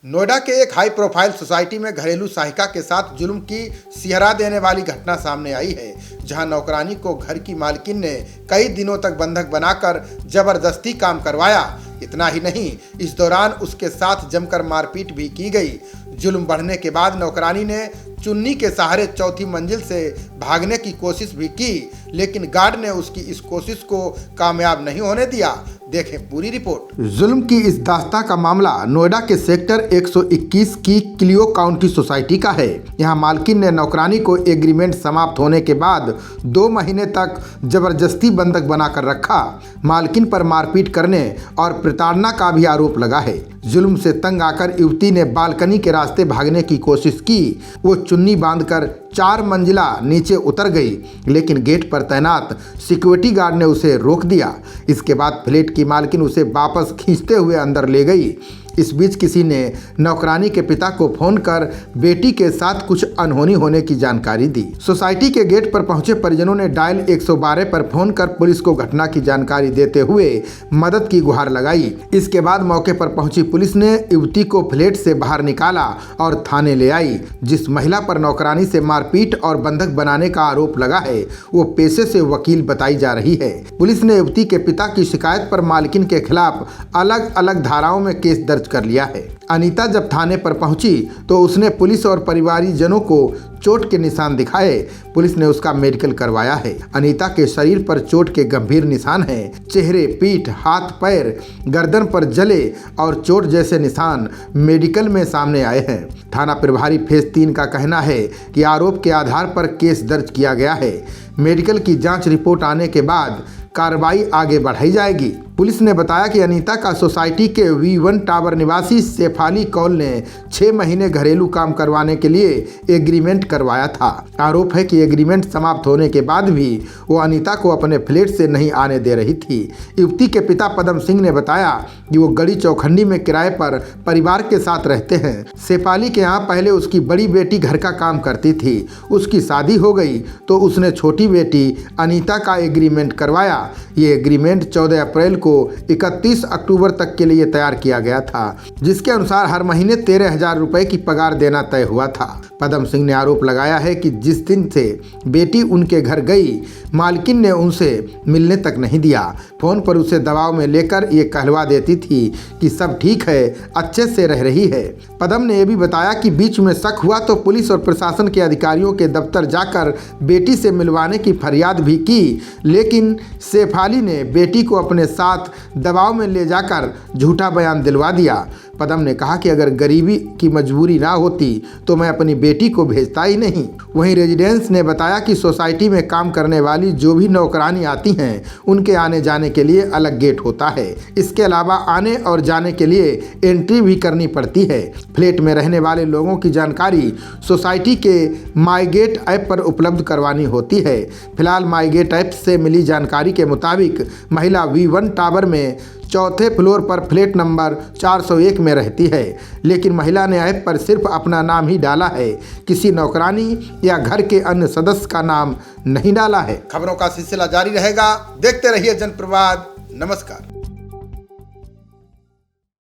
नोएडा के एक high profile society में घरेलू सहायिका के साथ जुल्म की सिहरा देने वाली घटना सामने आई है, जहां नौकरानी को घर की मालकिन ने कई दिनों तक बंधक बनाकर जबरदस्ती काम करवाया। इतना ही नहीं, इस दौरान उसके साथ जमकर मारपीट भी की गई। जुल्म बढ़ने के बाद नौकरानी ने चुन्नी के सहारे चौथी मंजिल से भागने की कोशिश भी की, लेकिन गार्ड ने उसकी इस कोशिश को कामयाब नहीं होने दिया। देखें पूरी रिपोर्ट। जुल्म की इस दास्तां का मामला नोएडा के सेक्टर 121 की क्लियो काउंटी सोसाइटी का है। यहां मालकिन ने नौकरानी को एग्रीमेंट समाप्त होने के बाद 2 महीने तक जबरदस्ती बंधक बनाकर रखा। मालकिन पर मारपीट करने और प्रताड़ना का भी आरोप लगा है। जुल्म से तंग आकर युवती ने बालकनी के रास्ते भागने की कोशिश की। वो चुन्नी बांधकर 4 मंजिला नीचे उतर गई, लेकिन गेट पर तैनात सिक्योरिटी गार्ड ने उसे रोक दिया। इसके बाद फ्लैट की मालकिन उसे वापस खींचते हुए अंदर ले गई। इस बीच किसी ने नौकरानी के पिता को फोन कर बेटी के साथ कुछ अनहोनी होने की जानकारी दी। सोसाइटी के गेट पर पहुंचे परिजनों ने डायल 112 पर फोन कर पुलिस को घटना की जानकारी देते हुए मदद की गुहार लगाई। इसके बाद मौके पर पहुंची पुलिस ने युवती को फ्लैट से बाहर निकाला और थाने ले आई। जिस महिला पर नौकरानी से मारपीट और बंधक बनाने का आरोप लगा है, वो पेशे से वकील बताई जा रही है। पुलिस ने युवती के पिता की शिकायत पर मालकिन के खिलाफ अलग अलग धाराओं में केस दर्ज कर लिया है। अनीता जब थाने पर पहुंची तो उसने पुलिस और परिवारजनों को चोट के निशान दिखाए। पुलिस ने उसका मेडिकल करवाया है। अनीता के शरीर पर चोट के गंभीर निशान हैं। चेहरे, पीठ, हाथ, पैर, गर्दन पर जले और चोट जैसे निशान मेडिकल में सामने आए हैं। थाना प्रभारी फेज 3 का कहना है कि आरोप के आधार पर केस दर्ज किया गया है। मेडिकल की जांच रिपोर्ट आने के बाद कार्रवाई आगे बढ़ाई जाएगी। पुलिस ने बताया कि अनीता का सोसाइटी के V1 टावर निवासी शेफाली कौल ने 6 महीने घरेलू काम करवाने के लिए एग्रीमेंट करवाया था। आरोप है कि एग्रीमेंट समाप्त होने के बाद भी वो अनीता को अपने फ्लैट से नहीं आने दे रही थी। युवती के पिता पदम सिंह ने बताया कि वो गड़ी चौखंडी में किराए पर परिवार के साथ रहते हैं। शेफाली के यहाँ पहले उसकी बड़ी बेटी घर का काम करती थी। उसकी शादी हो गई तो उसने छोटी बेटी अनीता का एग्रीमेंट करवाया। ये एग्रीमेंट 14 अप्रैल को 31 अक्टूबर तक के लिए तैयार किया गया था, जिसके अनुसार हर महीने 13,000 रुपए की पगार देना तय हुआ था। पदम सिंह ने आरोप लगाया है कि जिस दिन से बेटी उनके घर गई, मालकिन ने उनसे मिलने तक नहीं दिया। फोन पर उसे दबाव में लेकर ये कहलवा देती थी कि सब ठीक है, अच्छे से रह रही है। पदम ने यह भी बताया कि बीच में शक हुआ तो पुलिस और प्रशासन के अधिकारियों के दफ्तर जाकर बेटी से मिलवाने की फरियाद भी की, लेकिन शेफाली ने बेटी को अपने साथ दबाव में ले जाकर झूठा बयान दिलवा दिया। पदम ने कहा कि अगर गरीबी की मजबूरी ना होती तो मैं अपनी बेटी को भेजता ही नहीं। वहीं रेजिडेंस ने बताया कि सोसाइटी में काम करने वाली जो भी नौकरानी आती हैं, उनके आने जाने के लिए अलग गेट होता है। इसके अलावा आने और जाने के लिए एंट्री भी करनी पड़ती है। फ्लैट में रहने वाले लोगों की जानकारी सोसाइटी के माई गेट ऐप पर उपलब्ध करवानी होती है। फिलहाल माई गेट ऐप से मिली जानकारी के मुताबिक महिला V1 टावर में 4थे फ्लोर पर फ्लैट नंबर 401 में रहती है, लेकिन महिला ने ऐप पर सिर्फ अपना नाम ही डाला है। किसी नौकरानी या घर के अन्य सदस्य का नाम नहीं डाला है। खबरों का सिलसिला जारी रहेगा। देखते रहिए जनप्रवाद। नमस्कार।